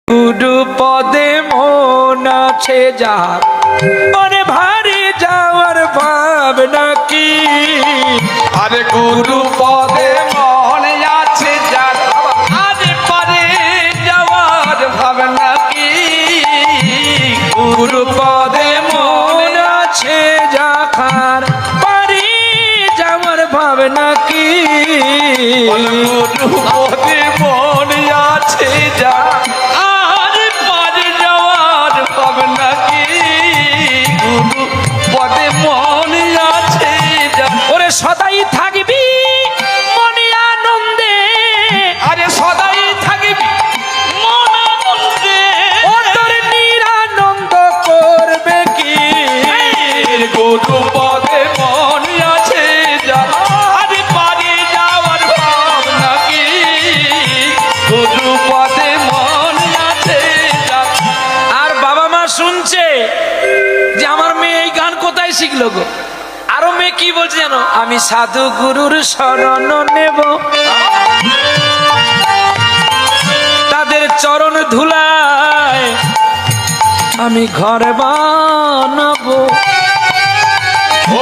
গুরু পদে মন আছে যার মনে ভারী যাওয়ার ভাবনা কি আরে গুরু পদে মন আছে যার আরে পারে যাওয়ার ভাবনা কি গুরু পদে মন আছে যাখার পারি যাওয়ার ভাবনা কি গুরু পদে মন আছে যার আরে পারে যাওয়ার ভাবনা কি গুরু পদে মন আছে যার ওরে সদাই থাকবি মনে আনন্দে আরে সদাই থাকিবি মন আনন্দে ও তোর নিরানন্দ করবে কি গুরু পদে মন আছে যার আরে পারে যাওয়ার ভাবনা কি গুরু পদে মন আছে যার আর বাবা মা শুনছে যে আমার মেয়ে এই গান কোথায় শিখলো গো আরো মেয়ে কি বলছে জানো আমি সাধু গুরুর শরণ নেব তাদের চরণ ধুলায় আমি ঘর বানাবো ও